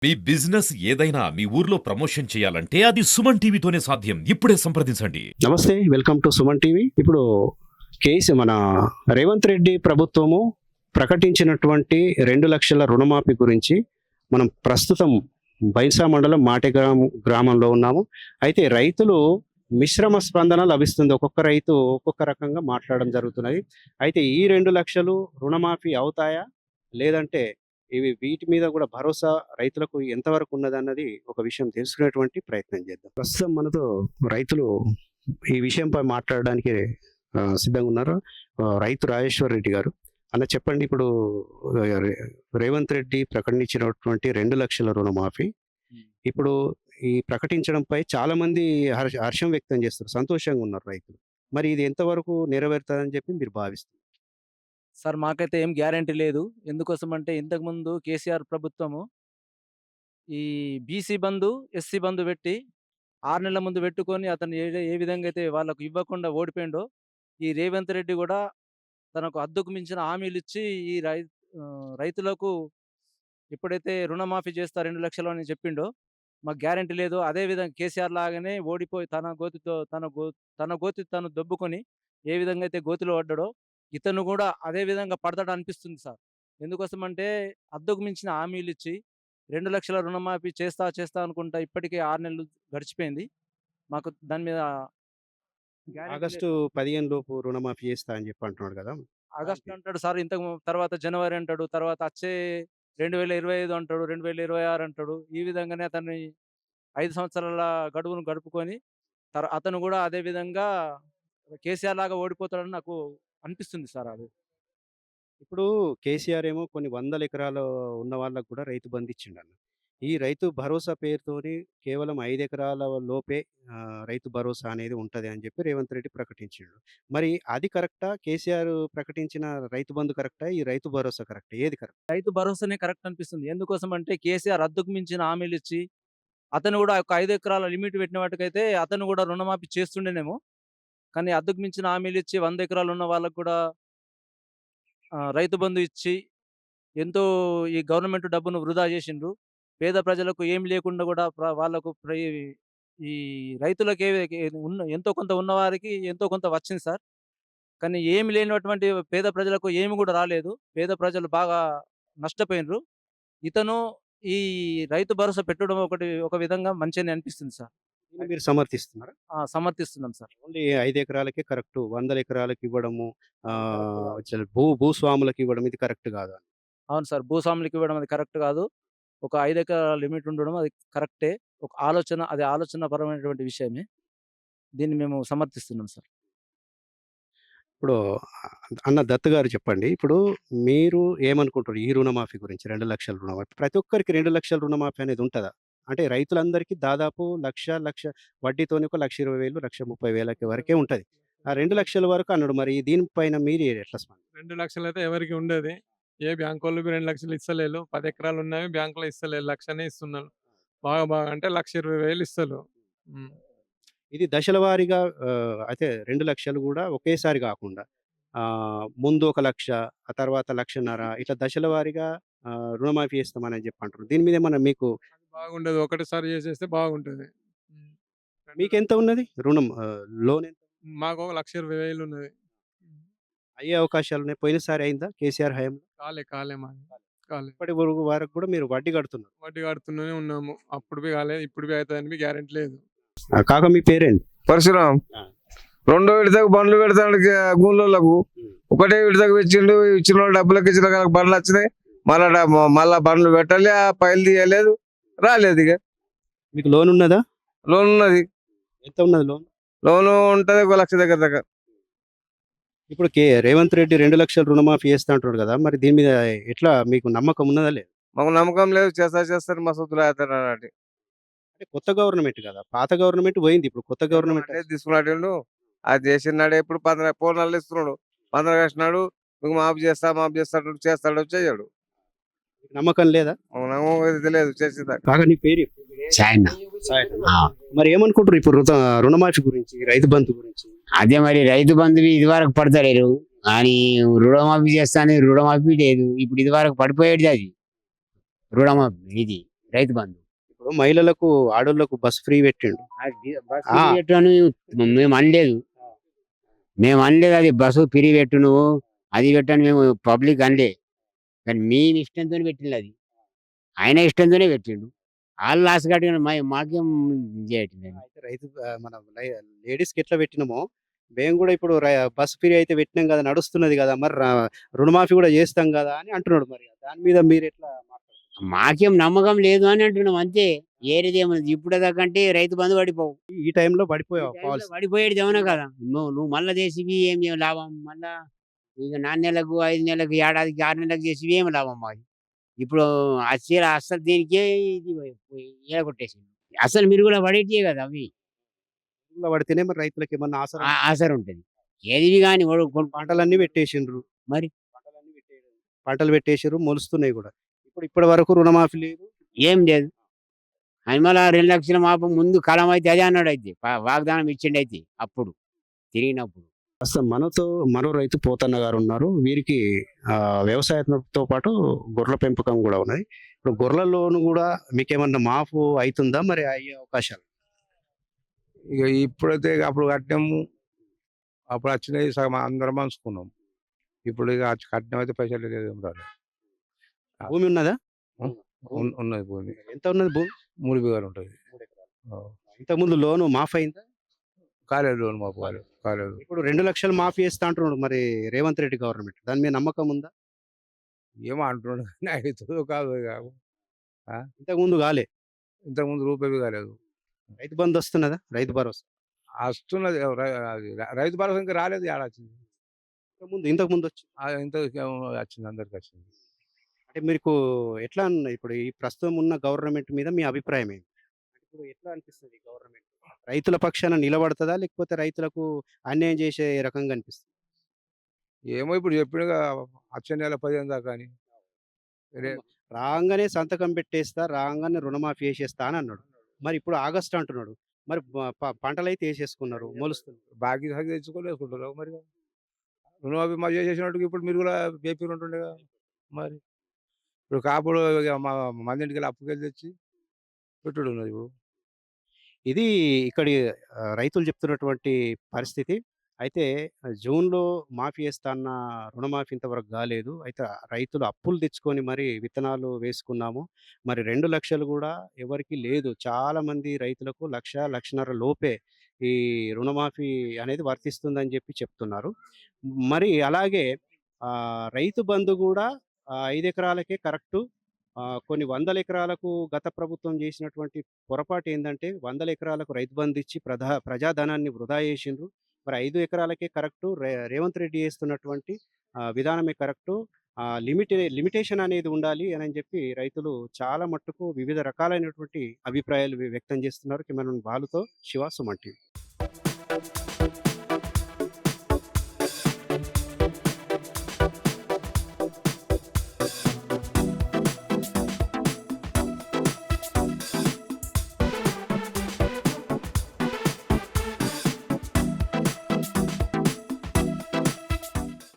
మీ business ఏదైనా మీ ఊర్లో promotion చేయాలంటే అది సుమన్ టీవీతోనే సాధ్యం. ఇప్పుడే సంప్రదించండి. నమస్తే, వెల్కమ్ టు సుమన్ టీవీ. ఇప్పుడు కేసు మన రేవంత్ రెడ్డి ప్రభుత్వము ప్రకటించినటువంటి 2 లక్షల రుణమాఫీ గురించి మనం ప్రస్తుతం బైన్సా మండలం గ్రామంలో ఉన్నాము. అయితే రైతులు మిశ్రమ స్పందన లభిస్తుంది. ఒక్కొక్క రైతు ఒక్కొక్క రకంగా మాట్లాడడం జరుగుతున్నది. అయితే ఈ 2 లక్షలు రుణమాఫీ అవుతాయా, లేదంటే వీటి మీద కూడా భరోసా రైతులకు ఎంతవరకు ఉన్నదన్నది ఒక విషయం తెలుసుకునేటువంటి ప్రయత్నం చేద్దాం. ప్రస్తుతం మనతో రైతులు ఈ విషయంపై మాట్లాడడానికి సిద్ధంగా ఉన్నారు. రైతు రాజేశ్వర్ రెడ్డి గారు. అన్న చెప్పండి, ఇప్పుడు రేవంత్ రెడ్డి ప్రకటించినటువంటి 2 లక్షల రుణమాఫీ ఇప్పుడు ఈ ప్రకటించడంపై చాలా మంది హర్షం వ్యక్తం చేస్తారు, సంతోషంగా ఉన్నారు రైతులు. మరి ఇది ఎంతవరకు నెరవేరుతుందని చెప్పి మీరు భావిస్తారు? సార్ మాకైతే ఏం గ్యారంటీ లేదు. ఎందుకోసమంటే ఇంతకుముందు కేసీఆర్ ప్రభుత్వము ఈ బీసీ బంధు, ఎస్సీ బంధు పెట్టి 6 నెలల ముందు పెట్టుకొని అతను ఏ విధంగా అయితే వాళ్ళకు ఇవ్వకుండా ఓడిపోయిండో, ఈ రేవంత్ రెడ్డి గూడా తనకు హద్దుకు మించిన హామీలిచ్చి ఈ రైతులకు ఎప్పుడైతే రుణమాఫీ చేస్తా 2,00,000 అని చెప్పిండో, మాకు గ్యారంటీ లేదు. అదే విధంగా కేసీఆర్ లాగానే ఓడిపోయి తన గోతి తను దొబ్బుకొని ఏ విధంగా అయితే గోతిలో పడ్డాడో, ఇతను గూడా అదే విధంగా పడతాడు అనిపిస్తుంది సార్. ఎందుకోసమంటే హద్దుకు మించిన హామీలిచ్చి 2,00,000 రుణమాఫీ చేస్తా అనుకుంటా ఇప్పటికే 6 నెలలు గడిచిపోయింది. మాకు దాని మీద గ్యారంటీ ఆగస్టు లేదు. 15 లోపు రుణమాఫీ చేస్తా అని చెప్పి అంటున్నాడు కదా. ఆగస్టు అంటాడు సార్. తర్వాత జనవరి అంటాడు. తర్వాత అచ్చే 2025 అంటాడు. 2026 అంటాడు. ఈ విధంగానే అతన్ని 5 సంవత్సరాల గడువును గడుపుకొని అతను గూడా అదే విధంగా కేసీఆర్ లాగా ఓడిపోతాడని నాకు అనిపిస్తుంది సార్ అది. ఇప్పుడు కేసీఆర్ ఏమో కొన్ని వందల ఎకరాలు ఉన్న వాళ్ళకు కూడా రైతు బంధు ఇచ్చిండన్న. ఈ రైతు భరోసా పేరుతోని కేవలం 5 ఎకరాల లోపే రైతు భరోసా అనేది ఉంటది అని చెప్పి రేవంత్ రెడ్డి ప్రకటించిండు. మరి అది కరెక్టా? కేసీఆర్ ప్రకటించిన రైతు బంధు కరెక్టా? ఈ రైతు భరోసా కరెక్టా? ఏది కరెక్ట్? రైతు భరోసానే కరెక్ట్ అనిపిస్తుంది. ఎందుకోసమంటే కేసీఆర్ హద్దుకు మించిన హామీలిచ్చి, అతను గూడా ఒక 5 ఎకరాల లిమిట్ పెట్టిన వాటికైతే అతను గూడా రుణమాఫీ చేస్తుండేనేమో. కానీ హద్దుకు మించిన హామీలిచ్చి 100 ఎకరాలు ఉన్న వాళ్ళకి కూడా రైతు బంధు ఇచ్చి ఎంతో ఈ గవర్నమెంట్ డబ్బును వృధా జేసిండ్రు. పేద ప్రజలకు ఏమి లేకుండా గూడా వాళ్ళకు ఈ రైతులకే ఎంతో కొంత ఉన్నవారికి ఎంతో కొంత వచ్చింది సార్. కానీ ఏమి లేనటువంటి పేద ప్రజలకు ఏమి గూడా రాలేదు. పేద ప్రజలు బాగా నష్టపోయిన్రు. ఇతను ఈ రైతు భరోసా పెట్టడం ఒక విధంగా మంచిగానే అనిపిస్తుంది సార్. దీన్ని మీరు సమర్థిస్తున్నారా? సమర్థిస్తున్నాం సార్. ఓన్లీ 5 ఎకరాలకే కరెక్టు. 100 ఎకరాలకు ఇవ్వడము, అది కరెక్ట్ కాదు. భూస్వాములకు ఇవ్వడం ఇది కరెక్ట్ కాదా? అవును సార్. భూస్వాములకి ఇవ్వడం అది కరెక్ట్ గాదు. ఒక 5 ఎకరాల లిమిట్ ఉండడం అది కరెక్టే. అది ఆలోచనాపరమైనటువంటి విషయమే. దీన్ని మేము సమర్థిస్తున్నాం సార్. ఇప్పుడు అన్న దత్తు గారు చెప్పండి. ఇప్పుడు మీరు ఏమనుకుంటారు ఈ రుణమాఫీ గురించి? 2 లక్షల రుణమాఫీ. ప్రతి ఒక్కరికి 2 లక్షల రుణమాఫీ అనేది ఉంటదా? అంటే రైతులందరికీ దాదాపు లక్ష వడ్డీతోని ఒక 1,20,000, 1,30,000 వరకే ఉంటది. ఆ 2 లక్షల వరకు అన్నాడు. మరి దీనిపైన మీరు ఎట్లా 2,00,000 అయితే ఎవరికి ఉండది. ఏ బ్యాంకోళ్ళు 2,00,000 ఇస్తలేరు. 10 ఎకరాలు ఉన్నవి బ్యాంకులో ఇస్తలేరు. 1,00,000నే ఇస్తున్నారు. బాగా అంటే 1,20,000 ఇస్తరు. హ్మ్. ఇది దశల వారీగా అయితే 2 లక్షలు కూడా ఒకేసారి గాకుండా ముందు ఒక 1,00,000, ఆ తర్వాత 1,50,000 ఇట్లా దశల వారీగా రుణమాఫీ చేస్తామని చెప్పి అంటున్నారు. దీని మీద ఏమన్నా మీకు అది బాగుండదు. ఒకటేసారి చేసేస్తే బాగుంటది. హ్మ్. 2 మీకెంత ఉన్నది రుణం? లోన్ ఎంత? మాకు 1,20,000 ఉన్నది. హ్మ్. అయ్యే అవకాశాలున్నాయి. పోయినసారి అయిందా కేసీఆర్ హయాంలో? కాలే మాది. కాలే. ఇప్పటి వరకు కూడా మీరు వడ్డీ కడుతున్నారు. వడ్డీ కడుతూనే ఉన్నాము. అప్పుడు కాలేదు. ఇప్పుడు అయితదని గ్యారెంటీ లేదు. కాక మీ పేరేంటి? పరశురాం. ఆ. రెండో విడతకు బండ్లు పెడతాడు గూళ్ళకు. ఒకటే విడతకు ఇచ్చిండు. ఇచ్చిన వాళ్ళు డబ్బులకు ఇచ్చిన కనుక బండ్లు వచ్చినాయి. మళ్ళా బండ్లు పెట్టాలి. ఆ పైలు తీయలేదు, రాలేదు. ఇక మీకు లోన్ ఉన్నదా? లోన్ ఉన్నది. ఎంత ఉన్నది లోన్? లోన్ ఉంటది 1,00,000 దగ్గర. ఇప్పుడు రేవంత్ రెడ్డి 2 లక్షల రుణమాఫీ చేస్తా అంటున్నాడు కదా. మరి దీని మీద ఎట్లా మీకు నమ్మకం ఉన్నదా లేదు? మాకు నమ్మకం లేదు. చేస్తారు మా సొత్తులు అవుతారు అన్నట్టు. అంటే కొత్త గవర్నమెంట్ కదా, పాత గవర్నమెంట్ పోయింది. ఇప్పుడు కొత్త గవర్నమెంట్ తీసుకున్నాడు. అది చేసినాడు. ఎప్పుడు 15 పూర్ణాలు ఇస్తున్నాడు. 15 కట్టినాడు. మీకు మాఫ్ చేస్తాడు, చేయడు. నమ్మకం లేదా? మాకు నమ్మకం అయితే లేదు చేసేదా. కాక నీ పేరు చెప్పు. సాయన్న. ఆ. మరి ఏమనుకుంటారు ఇప్పుడు రుణమాఫీ గురించి, రైతు బంధు గురించి? అదే మరి రైతు బంధువు ఇది వరకు పడతలేరు కానీ రుణమాఫీ చేస్తాను, రుణమాఫీ లేదు. ఇప్పుడు ఇది వరకు పడిపోయేది అది రుణమాఫీ ఇది. రైతు బంధు. ఇప్పుడు మహిళలకు ఆడోళ్ళకు బస్ ఫ్రీ పెట్టిండు. బస్సు ఆ. ఫ్రీ పెట్టు అని మేము అనలేదు. అది బస్సు ఫ్రీ పెట్టు నువ్వు, అది పెట్టని మేము పబ్లిక్ అనలే. కానీ మేము ఇష్టంతో పెట్టిండు అది. ఆయన ఇష్టంతోనే పెట్టిండు. వాళ్ళు లాస్ కట్టుకుని మాకేం చేయట్లేదు. అయితే రైతు మన లేడీస్కి ఎట్లా పెట్టినామో మేము కూడా ఇప్పుడు బస్ ఫ్రీ అయితే పెట్టినాం కదా, నడుస్తున్నది కదా, మరి రుణమాఫీ కూడా చేస్తాం కదా అని అంటున్నాడు. మరి దాని మీద మీరు ఎట్లా మాట్లాడుతున్నారు? మాకేం నమ్మకం లేదు అని అంటున్నాం అంతే. ఏరేదేమన్నది ఇప్పుడు దాకంటే రైతు బంధు పడిపోవు. ఈ టైంలో ఈ పడిపోయావు టైంలో పాలసీ. పడిపోయేది ఏమన్నా కదా. నువ్వు మళ్ళా చేసివి ఏం లాభం. మళ్ళా ఇక 4 నెలలకు 5 నెలలకు ఏడాదికి 6 నెలలకు చేసివి ఏం లాభం మాది. ఇప్పుడు అసలు దీనికే ఇది ఏడగొట్టేసింది. అసలు మీరు కూడా పడేటియే కదా అవి. ఊళ్ళో పడితేనే మరి రైతులకు ఏమన్నా ఆసరా. ఆసరు ఉంటుంది. ఏదివి కానీ పంటలన్నీ పెట్టేసిండ్రు. మరి పంటలు పెట్టేసారు, మొలుస్తున్నాయి కూడా. ఇప్పటి వరకు రుణమాఫీ లేదు. ఏం లేదు. అని మళ్ళా 2 లక్షల మాపు ముందు కాలం అయితే అదే అన్నాడు. అయితే వాగ్దానం ఇచ్చిండు అయితే అప్పుడు తిరిగినప్పుడు. ప్రస్తుతం మనతో మరో రైతు పోతన్న గారు ఉన్నారు. వీరికి వ్యవసాయంతో పాటు గొర్రెల పెంపకం కూడా ఉన్నది. ఇప్పుడు గొర్రెల లోను కూడా మీకేమన్నా మాఫ్ అవుతుందా, మరి అయ్యే అవకాశాలు? ఇక ఇప్పుడైతే అప్పుడు కట్టినాము, అప్పుడు వచ్చినాయి సగం అందరం పంచుకున్నాం. ఇప్పుడు ఇక కట్నం అయితే పైసలు లేదు, ఏం రాలేదు. భూమి ఉన్నదా? ఉన్నది భూమి, ఎంత ఉన్నది భూమి? 3 బిఘాలు ఉంటుంది. ఇంతకుముందు లోను మాఫ్ అయిందా? కాలేదు, లోన్ మాకు కాలేదు. ఇప్పుడు 2 లక్షలు మాఫీ చేస్తా అంటున్నాడు మరి రేవంత్ రెడ్డి గవర్నమెంట్. దాని మీద నమ్మకం ఉందా? ఏమో అంటున్నాడు కానీ అవుతుందో కాదు. ఇక ఇంతకుముందు కాలే. ఇంతకుముందు రూపాయి కాలేదు. రైతు బంధు వస్తున్నదా? రైతు భరోసా వస్తున్నది, అది రైతు భరోసా ఇంకా రాలేదు. ఏడ వచ్చింది? ఇంతకుముందు వచ్చి ఇంత వచ్చింది, అందరికి వచ్చింది. అంటే మీకు ఎట్లా ఇప్పుడు ఈ ప్రస్తుతం ఉన్న గవర్నమెంట్ మీద మీ అభిప్రాయం ఏంటి? ఇప్పుడు ఎట్లా అనిపిస్తుంది గవర్నమెంట్? రైతుల పక్షాన నిలబడుతుందా, లేకపోతే రైతులకు అన్యాయం చేసే రకంగా అనిపిస్తుంది? ఏమో ఇప్పుడు చెప్పినగా వచ్చే నెల 15 దాకా అని. రాగానే సంతకం పెట్టేస్తా, రాగానే రుణమాఫీ చేసేస్తా అని అన్నాడు. మరి ఇప్పుడు ఆగస్టు అంటున్నాడు. మరి పంటలు అయితే వేసేసుకున్నారు, మొలుస్తుంది. బాకీ సాగి తెచ్చుకోలేసుకుంటారు మరి. రుణమాఫీ మరి చేసేసినట్టుగా ఇప్పుడు మీరు కూడా పేపర్ ఉంటుండే కదా. మరి ఇప్పుడు కాపుడు ఇక మందింటికి వెళ్ళి అప్పుకెళ్ళి తెచ్చి పెట్టుడు ఉన్నది ఇప్పుడు. ఇది ఇక్కడి రైతులు చెప్తున్నటువంటి పరిస్థితి. అయితే జూన్‌లో మాఫీ చేస్తా అన్న రుణమాఫీ ఇంతవరకు కాలేదు. అయితే రైతులు అప్పులు తెచ్చుకొని మరి విత్తనాలు వేసుకున్నాము. మరి 2,00,000 కూడా ఎవరికీ లేదు. చాలామంది రైతులకు 1,00,000, 1,50,000 లోపే ఈ రుణమాఫీ అనేది వర్తిస్తుందని చెప్పి చెప్తున్నారు. మరి అలాగే రైతు బంధు కూడా 5 ఎకరాలకే కరెక్టు. కొన్ని వందల ఎకరాలకు గత ప్రభుత్వం చేసినటువంటి పొరపాటు ఏందంటే, వందల ఎకరాలకు రైతు బంధు ఇచ్చి ప్రజాధనాన్ని వృధా చేసిండ్రు. మరి 5 ఎకరాలకే కరెక్టు. రేవంత్ రెడ్డి చేస్తున్నటువంటి విధానమే కరెక్టు. లిమిటేషన్ అనేది ఉండాలి అని చెప్పి రైతులు చాలా మట్టుకు వివిధ రకాలైనటువంటి అభిప్రాయాలు వ్యక్తం చేస్తున్నారు. కెమెరామెన్ బాలుతో శివ, సుమన్ టీవీ.